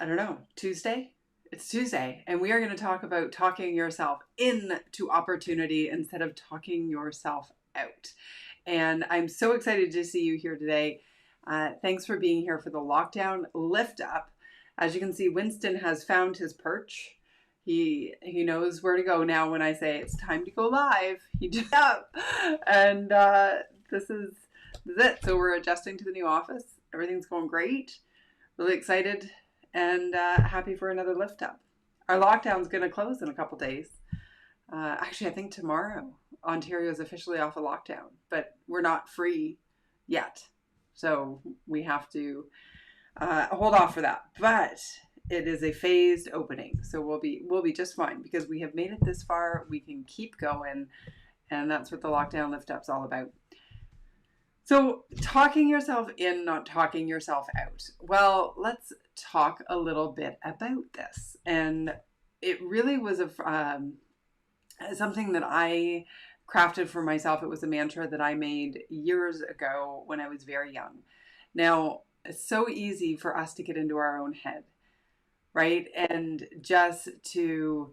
I don't know, Tuesday? It's Tuesday, and we are going to talk about talking yourself into opportunity instead of talking yourself out. And I'm so excited to see you here today. Thanks for being here for the lockdown lift up. As you can see, Winston has found his perch. He knows where to go now when I say it's time to go live. He just up, and this is it. So we're adjusting to the new office. Everything's going great. Really excited and happy for another lift up. Our lockdown's going to close in a couple days. Actually, I think tomorrow Ontario is officially off of lockdown, but we're not free yet. So we have to hold off for that. But it is a phased opening. So we'll be just fine because we have made it this far. We can keep going. And that's what the lockdown lift up's all about. So talking yourself in, not talking yourself out. Well, let's talk a little bit about this. And it really was something that I crafted for myself. It was a mantra that I made years ago when I was very young. Now, it's so easy for us to get into our own head, right? And just to,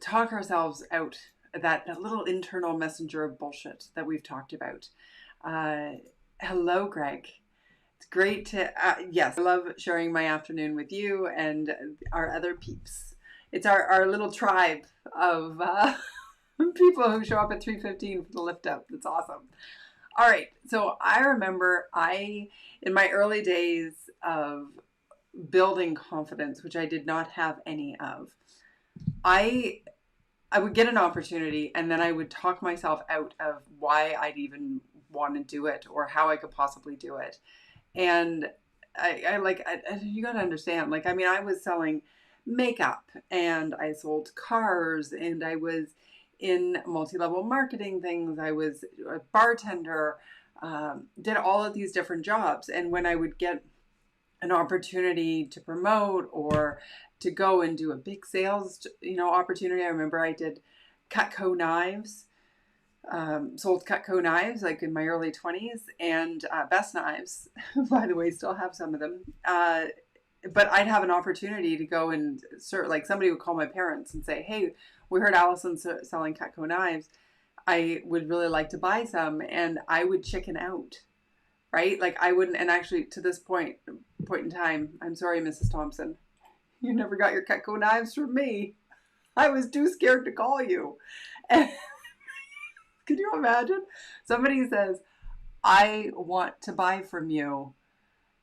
talk ourselves out. That little internal messenger of bullshit that we've talked about. Hello, Greg. It's great to, yes, I love sharing my afternoon with you and our other peeps. It's our little tribe of people who show up at 3:15 for the lift up. That's awesome. All right. So I remember in my early days of building confidence, which I did not have any of, I would get an opportunity and then I would talk myself out of why I'd even want to do it or how I could possibly do it. And you got to understand, I was selling makeup and I sold cars and I was in multi-level marketing things. I was a bartender, did all of these different jobs. And when I would get an opportunity to promote or to go and do a big sales, opportunity. I remember I did Cutco knives, sold Cutco knives like in my early 20s and Best Knives, by the way, still have some of them. But I'd have an opportunity to go and somebody would call my parents and say, hey, we heard Allison selling Cutco knives. I would really like to buy some. And I would chicken out. Right? I wouldn't, and actually to this point in time, I'm sorry, Mrs. Thompson, you never got your Cutco knives from me. I was too scared to call you. And could you imagine? Somebody says, I want to buy from you.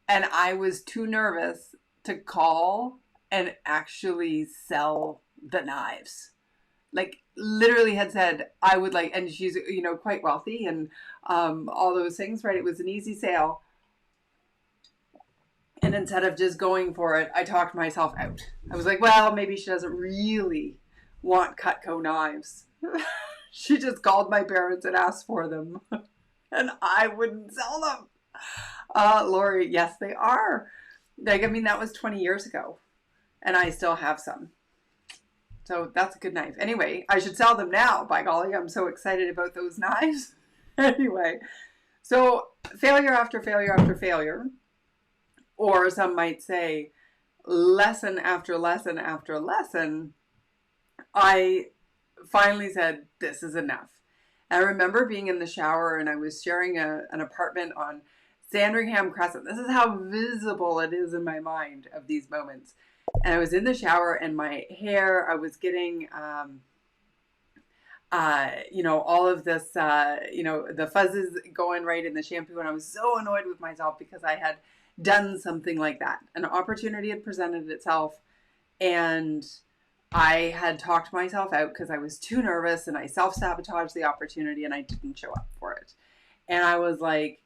And I was too nervous to call and actually sell the knives. Literally had said, I would and she's, quite wealthy and all those things, right? It was an easy sale. And instead of just going for it, I talked myself out. I was like, well, maybe she doesn't really want Cutco knives. She just called my parents and asked for them. And I wouldn't sell them. Lori, yes, they are. That was 20 years ago. And I still have some. So that's a good knife. Anyway, I should sell them now. By golly, I'm so excited about those knives. Anyway, so failure after failure after failure, or some might say lesson after lesson after lesson, I finally said, this is enough. And I remember being in the shower and I was sharing an apartment on Sandringham Crescent. This is how visible it is in my mind of these moments. And I was in the shower and my hair, I was getting, all of this, the fuzzes going right in the shampoo. And I was so annoyed with myself because I had done something like that. An opportunity had presented itself and I had talked myself out because I was too nervous and I self-sabotaged the opportunity and I didn't show up for it. And I was like,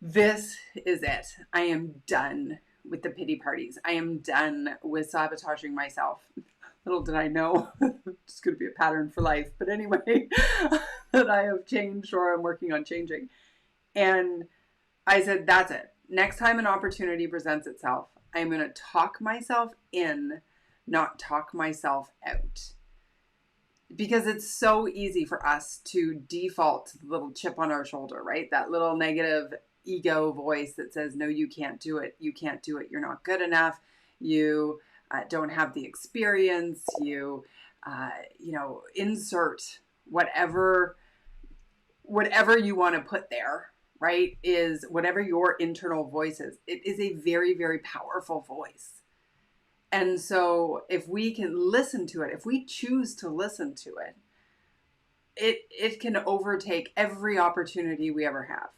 this is it. I am done with the pity parties. I am done with sabotaging myself. Little did I know, it's going to be a pattern for life. But anyway, that I have changed or I'm working on changing. And I said, that's it. Next time an opportunity presents itself, I'm going to talk myself in, not talk myself out. Because it's so easy for us to default to the little chip on our shoulder, right? That little negative ego voice that says, no, you can't do it. You can't do it. You're not good enough. You don't have the experience. You know, insert whatever you want to put there, right? Is whatever your internal voice is. It is a very, very powerful voice. And so if we can listen to it, if we choose to listen to it, it can overtake every opportunity we ever have.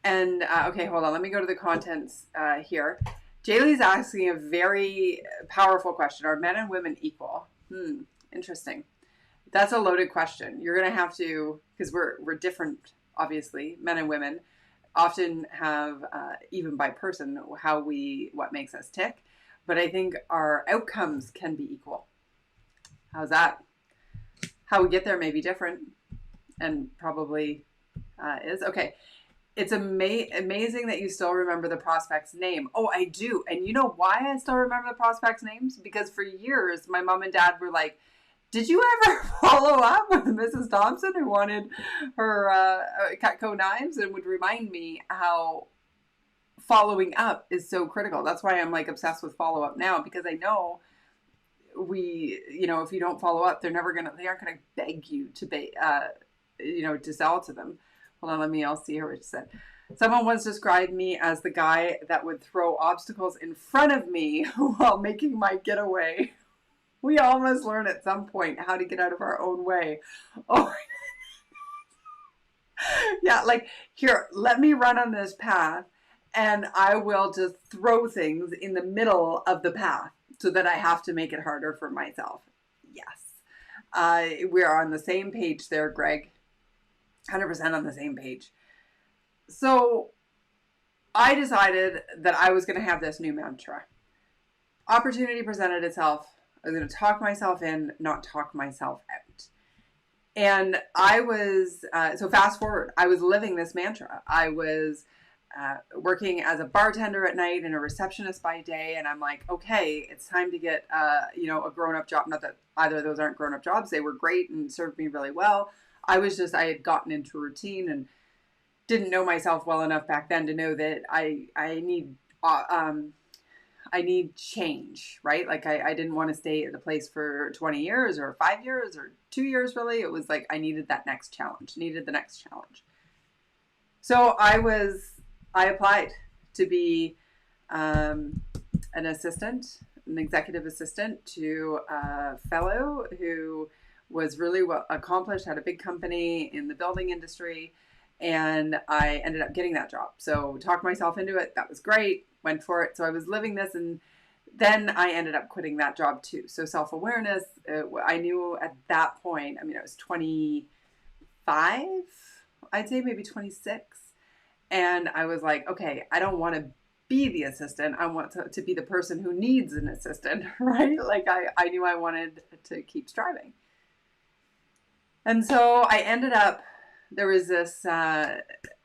And okay, hold on. Let me go to the contents here. Jaylee's asking a very powerful question. Are men and women equal? Interesting. That's a loaded question. You're going to have to, because we're different, obviously, men and women often have, even by person, what makes us tick. But I think our outcomes can be equal. How's that? How we get there may be different, and probably is. Okay. It's amazing that you still remember the prospect's name. Oh, I do. And you know why I still remember the prospect's names? Because for years, my mom and dad were like, did you ever follow up with Mrs. Thompson, who wanted her Cutco knives, and would remind me how following up is so critical. That's why I'm like obsessed with follow up now, because I know if you don't follow up, they aren't going to beg you to sell to them. Hold on, I'll see here what it said. Someone once described me as the guy that would throw obstacles in front of me while making my getaway. We all must learn at some point how to get out of our own way. Oh, yeah, like, here, let me run on this path, and I will just throw things in the middle of the path so that I have to make it harder for myself. Yes. We are on the same page there, Greg. 100% on the same page. So I decided that I was going to have this new mantra. Opportunity presented itself. I was going to talk myself in, not talk myself out. And I was, so fast forward, I was living this mantra. I was working as a bartender at night and a receptionist by day. And I'm like, okay, it's time to get, a grown-up job. Not that either of those aren't grown-up jobs. They were great and served me really well. I had gotten into a routine and didn't know myself well enough back then to know that I need change, right? Like I didn't want to stay at the place for 20 years or 5 years or 2 years, really. It was like I needed the next challenge. So I applied to be an executive assistant to a fellow who was really well accomplished, had a big company in the building industry, and I ended up getting that job. So talked myself into it. That was great. Went for it. So I was living this, and then I ended up quitting that job too. So self-awareness, I knew at that point, I was 25, I'd say maybe 26. And I was like, okay, I don't want to be the assistant. I want to be the person who needs an assistant, right? Like I knew I wanted to keep striving. And so I ended up, there was this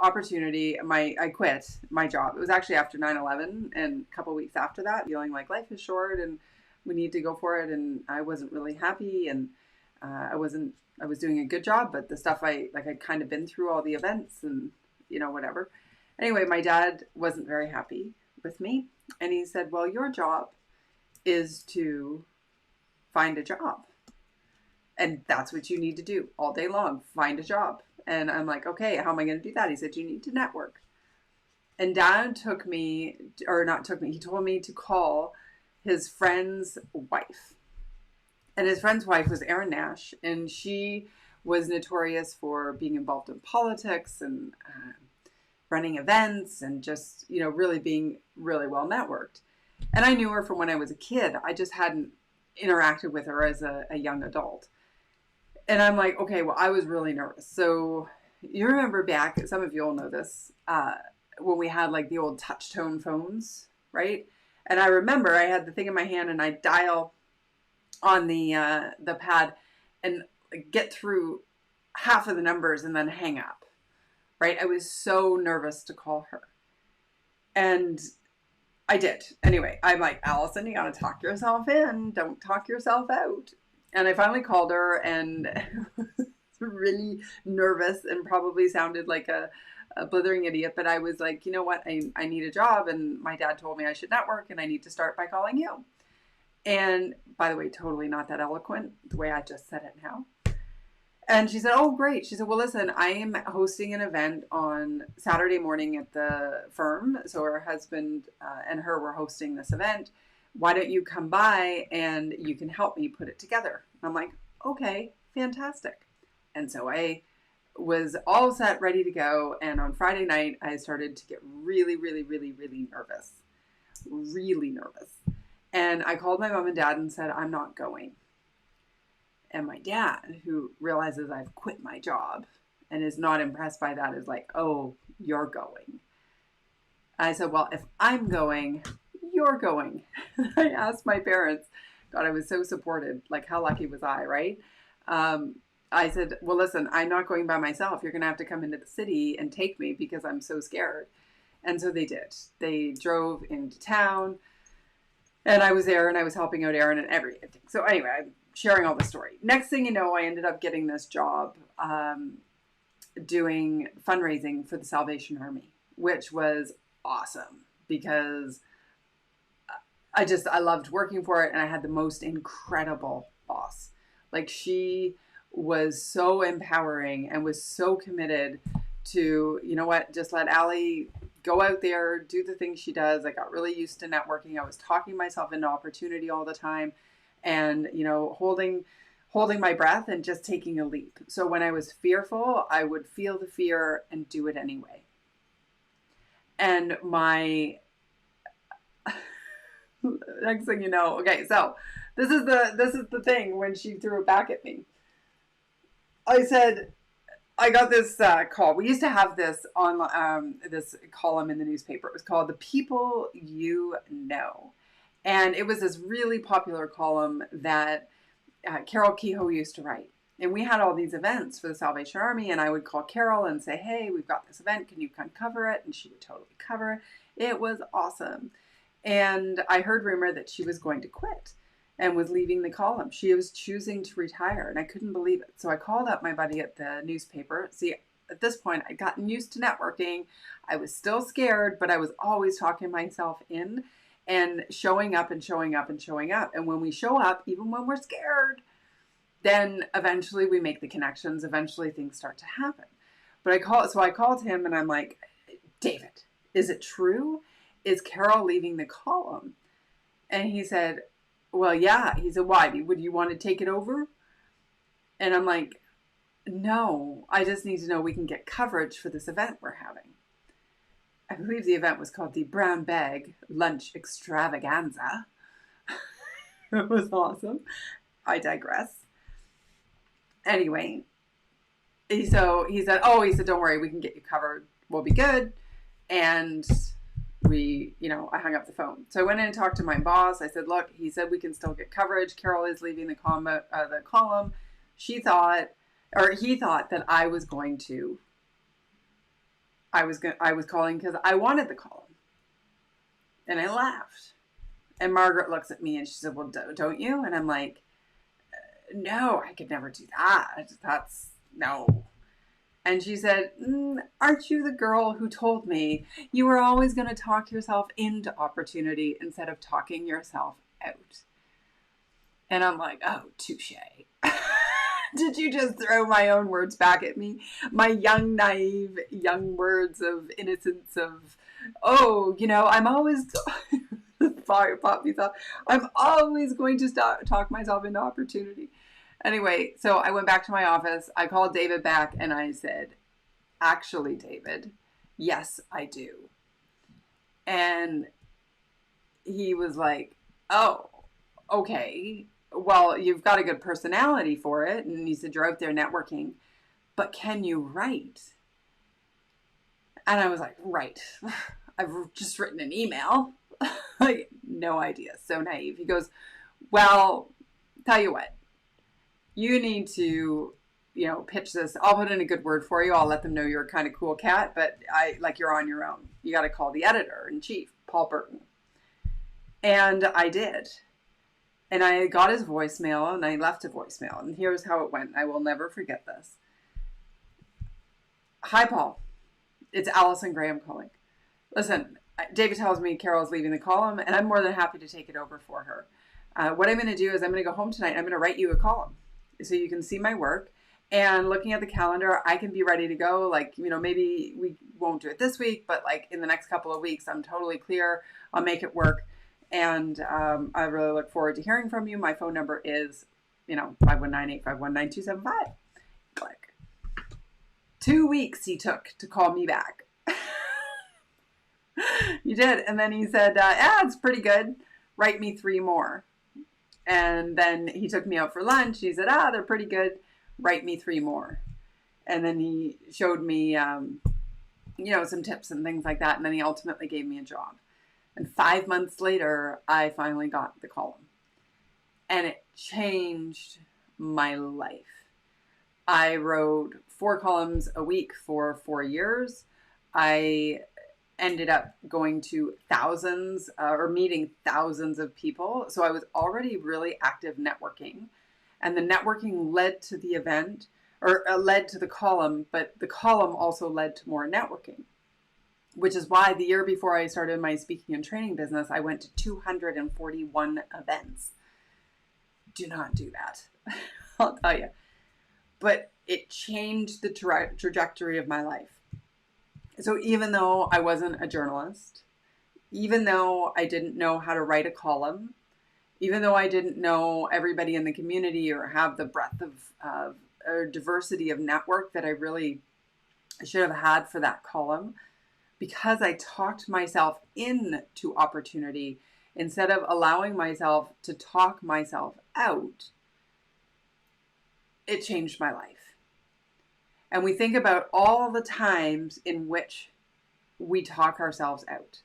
opportunity. I quit my job. It was actually after 9/11, and a couple of weeks after that, feeling like life is short and we need to go for it. And I wasn't really happy, and I was doing a good job, but the stuff I'd kind of been through all the events and, whatever. Anyway, my dad wasn't very happy with me, and he said, well, your job is to find a job. And that's what you need to do all day long, find a job. And I'm like, okay, how am I going to do that? He said, you need to network. And Dad he told me to call his friend's wife. And his friend's wife was Erin Nash, and she was notorious for being involved in politics and running events and just, really being really well networked. And I knew her from when I was a kid. I just hadn't interacted with her as a young adult. And I'm like, okay, well, I was really nervous. So you remember back, some of you all know this, when we had like the old touch tone phones, right? And I remember I had the thing in my hand and I'd dial on the pad and get through half of the numbers and then hang up, right? I was so nervous to call her. And I did. Anyway, I'm like, Allison, you got to talk yourself in. Don't talk yourself out. And I finally called her and was really nervous and probably sounded like a a blithering idiot, but I was like, you know what? I need a job, and my dad told me I should network, and I need to start by calling you. And by the way, totally not that eloquent, the way I just said it now. And she said, oh, great. She said, well, listen, I am hosting an event on Saturday morning at the firm. So her husband and her were hosting this event. Why don't you come by and you can help me put it together? I'm like, okay, fantastic. And so I was all set, ready to go. And on Friday night, I started to get really, really, really, really nervous. Really nervous. And I called my mom and dad and said, I'm not going. And my dad, who realizes I've quit my job and is not impressed by that, is like, oh, you're going. I said, well, if I'm going, you're going. I asked my parents. God, I was so supported. Like, how lucky was I, right? I said, well, listen, I'm not going by myself. You're going to have to come into the city and take me because I'm so scared. And so they did. They drove into town. And I was there and I was helping out Aaron and everything. So anyway, I'm sharing all the story. Next thing you know, I ended up getting this job doing fundraising for the Salvation Army, which was awesome because I loved working for it, and I had the most incredible boss. Like, she was so empowering and was so committed to, you know what, just let Allie go out there, do the things she does. I got really used to networking. I was talking myself into opportunity all the time and, you know, holding my breath and just taking a leap. So when I was fearful, I would feel the fear and do it anyway. And my next thing you know, okay, so this is the thing when she threw it back at me. I said, I got this call. We used to have this on this column in the newspaper. It was called "The People You Know," and it was this really popular column that Carol Kehoe used to write. And we had all these events for the Salvation Army, and I would call Carol and say, "Hey, we've got this event. Can you come cover it?" And she would totally cover it. It was awesome. And I heard rumor that she was going to quit and was leaving the column. She was choosing to retire, and I couldn't believe it. So I called up my buddy at the newspaper. See, at this point, I'd gotten used to networking. I was still scared, but I was always talking myself in and showing up and showing up and showing up. And when we show up, even when we're scared, then eventually we make the connections. Eventually things start to happen. But I called him and I'm like, David, is it true? Is Carol leaving the column? And he said, well, yeah. He said, why? Would you want to take it over? And I'm like, no, I just need to know we can get coverage for this event we're having. I believe the event was called the Brown Bag Lunch Extravaganza. It was awesome. I digress. Anyway, he said, don't worry, we can get you covered. We'll be good. And I hung up the phone. So I went in and talked to my boss. I said, look, he said we can still get coverage. Carol is leaving the column. He thought that I was calling because I wanted the column. And I laughed. And Margaret looks at me and she said, well, don't you? And I'm like, no, I could never do that. No. And she said, aren't you the girl who told me you were always going to talk yourself into opportunity instead of talking yourself out? And I'm like, oh, touche. Did you just throw my own words back at me? My young, naive, young words of innocence of, I'm always, fire pop me off. I'm always going to talk myself into opportunity. Anyway, so I went back to my office. I called David back and I said, actually, David, yes, I do. And he was like, oh, okay. Well, you've got a good personality for it. And he said, you're out there networking, but can you write? And I was like, right. I've just written an email. Like, no idea. So naive. He goes, well, tell you what. You need to, pitch this. I'll put in a good word for you. I'll let them know you're a kind of cool cat, but you're on your own. You got to call the editor-in-chief, Paul Burton. And I did. And I got his voicemail and I left a voicemail. And here's how it went. I will never forget this. Hi, Paul. It's Allison Graham calling. Listen, David tells me Carol's leaving the column, and I'm more than happy to take it over for her. What I'm going to do is I'm going to go home tonight and I'm going to write you a column so you can see my work. And looking at the calendar, I can be ready to go. Like, maybe we won't do it this week, but like in the next couple of weeks, I'm totally clear. I'll make it work. And I really look forward to hearing from you. My phone number is, 519-851-9275. Click. 2 weeks he took to call me back. You did. And then he said, it's pretty good. Write me 3 more. And then he took me out for lunch. He said, they're pretty good. Write me 3 more. And then he showed me, some tips and things like that. And then he ultimately gave me a job. And 5 months later, I finally got the column. And it changed my life. I wrote 4 columns a week for 4 years. I ended up going to thousands or meeting thousands of people. So I was already really active networking. And the networking led to the event, or led to the column, but the column also led to more networking, which is why the year before I started my speaking and training business, I went to 241 events. Do not do that. I'll tell you. But it changed the trajectory of my life. So even though I wasn't a journalist, even though I didn't know how to write a column, even though I didn't know everybody in the community or have the breadth of or diversity of network that I really should have had for that column, because I talked myself into opportunity instead of allowing myself to talk myself out, it changed my life. And we think about all the times in which we talk ourselves out.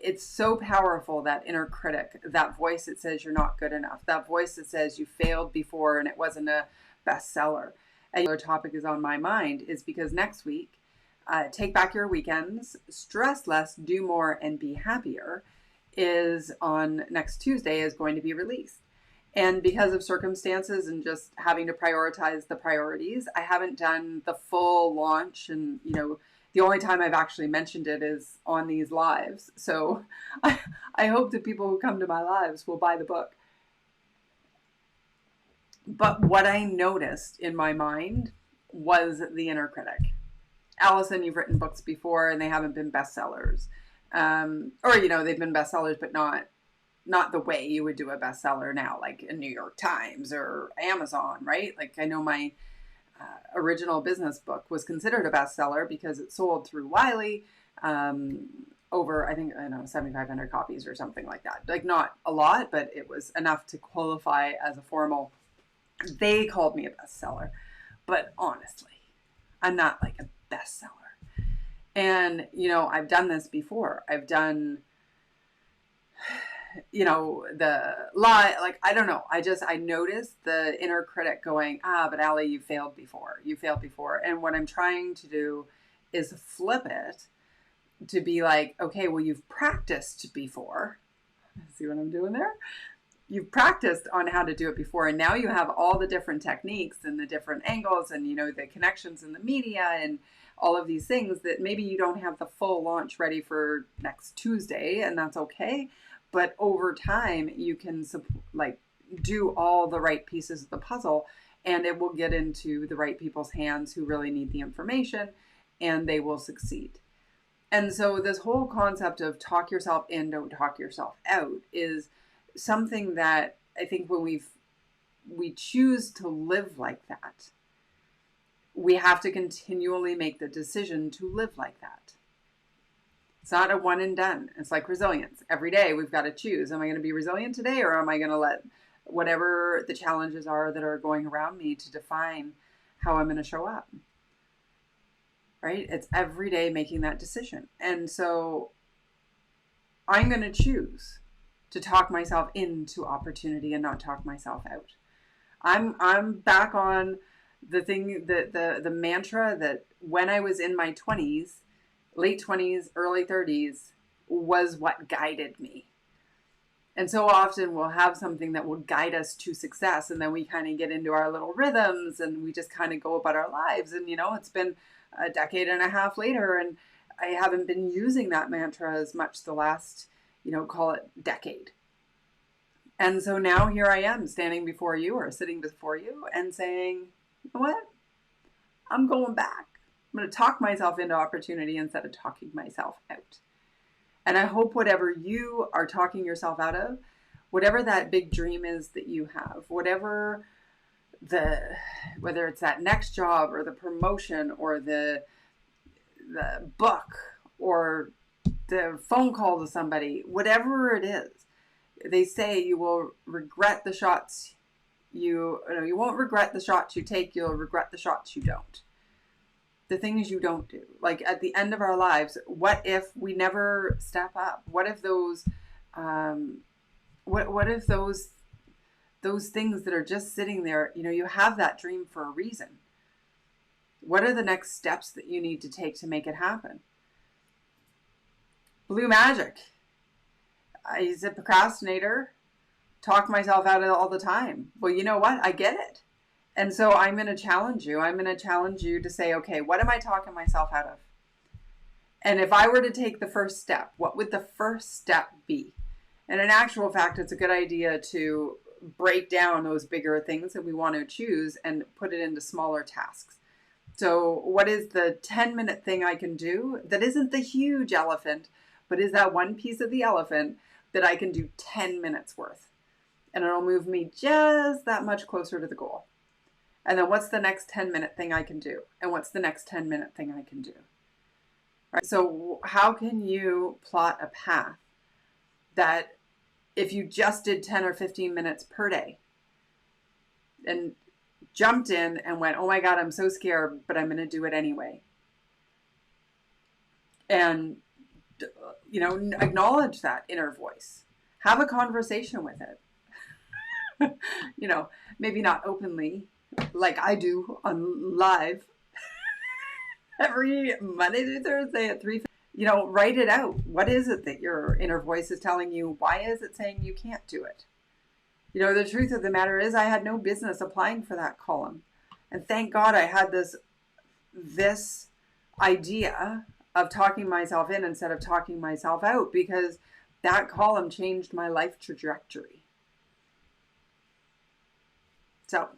It's so powerful, that inner critic, that voice that says you're not good enough, that voice that says you failed before and it wasn't a bestseller. Another topic is on my mind is because next week, Take Back Your Weekends, Stress Less, Do More, and Be Happier is on next Tuesday, is going to be released. And because of circumstances and just having to prioritize the priorities, I haven't done the full launch. And, the only time I've actually mentioned it is on these lives. So I hope that people who come to my lives will buy the book. But what I noticed in my mind was the inner critic. Allison, you've written books before and they haven't been bestsellers. Or, they've been bestsellers, but not the way you would do a bestseller now, like in New York Times or Amazon, right? Like I know my original business book was considered a bestseller because it sold through Wiley over, I think, 7,500 copies or something like that. Like not a lot, but it was enough to qualify as a formal. They called me a bestseller, but honestly, I'm not like a bestseller. And, I've done this before. I've done the lie, like, I don't know. I noticed the inner critic going, but Allie, you failed before. And what I'm trying to do is flip it to be like, okay, well, you've practiced before. See what I'm doing there? You've practiced on how to do it before. And now you have all the different techniques and the different angles and, the connections in the media and all of these things that maybe you don't have the full launch ready for next Tuesday, and that's okay. But over time, you can do all the right pieces of the puzzle, and it will get into the right people's hands who really need the information, and they will succeed. And so this whole concept of talk yourself in, don't talk yourself out is something that I think when we choose to live like that, we have to continually make the decision to live like that. It's not a one and done. It's like resilience. Every day we've got to choose. Am I going to be resilient today, or am I going to let whatever the challenges are that are going around me to define how I'm going to show up? Right? It's every day making that decision. And so I'm going to choose to talk myself into opportunity and not talk myself out. I'm back on the thing that the mantra that when I was in my 20s, late 20s, early 30s, was what guided me. And so often we'll have something that will guide us to success, and then we kind of get into our little rhythms and we just kind of go about our lives. And, it's been a decade and a half later, and I haven't been using that mantra as much the last, call it decade. And so now here I am standing before you or sitting before you and saying, you know what? I'm going back. I'm going to talk myself into opportunity instead of talking myself out. And I hope whatever you are talking yourself out of, whatever that big dream is that you have, whether it's that next job or the promotion or the book or the phone call to somebody, whatever it is, they say you will regret the shots you won't regret the shots you take, you'll regret the shots you don't. The things you don't do. Like at the end of our lives, what if we never step up? What if those what if those things that are just sitting there, you have that dream for a reason. What are the next steps that you need to take to make it happen? Blue magic. He's a procrastinator. Talk myself out of it all the time. Well, you know what? I get it. And so I'm going to challenge you. I'm going to challenge you to say, okay, what am I talking myself out of? And if I were to take the first step, what would the first step be? And in actual fact, it's a good idea to break down those bigger things that we want to choose and put it into smaller tasks. So what is the 10-minute thing I can do that isn't the huge elephant, but is that one piece of the elephant that I can do 10 minutes worth? And it'll move me just that much closer to the goal. And then what's the next 10-minute thing I can do? And what's the next 10-minute thing I can do? Right? So how can you plot a path that if you just did 10 or 15 minutes per day and jumped in and went, oh my God, I'm so scared, but I'm going to do it anyway. And, acknowledge that inner voice. Have a conversation with it. Maybe not openly like I do on live every Monday through Thursday at 3. Write it out. What is it that your inner voice is telling you? Why is it saying you can't do it? The truth of the matter is I had no business applying for that column. And thank God I had this idea of talking myself in instead of talking myself out, because that column changed my life trajectory. So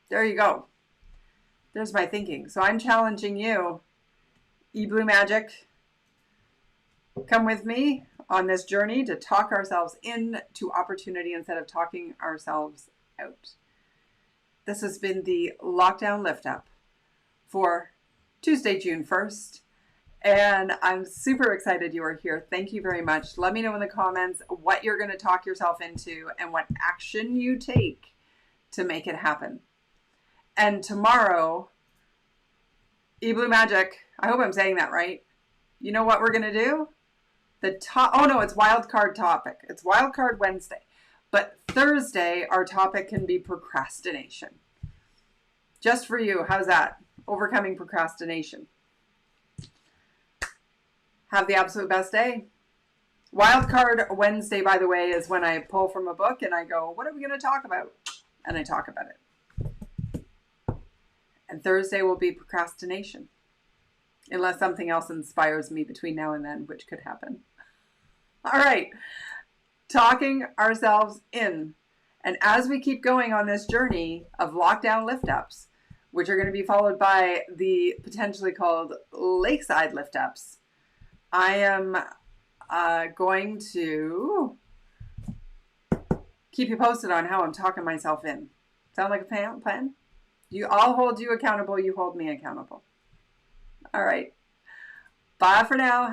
there you go. There's my thinking. So I'm challenging you, Blue Magic, come with me on this journey to talk ourselves into opportunity instead of talking ourselves out. This has been the Lockdown Lift Up for Tuesday, June 1st. And I'm super excited you are here. Thank you very much. Let me know in the comments what you're going to talk yourself into and what action you take to make it happen. And tomorrow, Blue Magic, I hope I'm saying that right. You know what we're going to do? It's wildcard topic. It's wildcard Wednesday. But Thursday, our topic can be procrastination. Just for you. How's that? Overcoming procrastination. Have the absolute best day. Wildcard Wednesday, by the way, is when I pull from a book and I go, what are we going to talk about? And I talk about it. And Thursday will be procrastination. Unless something else inspires me between now and then, which could happen. All right. Talking ourselves in. And as we keep going on this journey of lockdown lift-ups, which are going to be followed by the potentially called lakeside lift-ups, I am going to keep you posted on how I'm talking myself in. Sound like a plan? I'll hold you accountable. You hold me accountable. All right. Bye for now.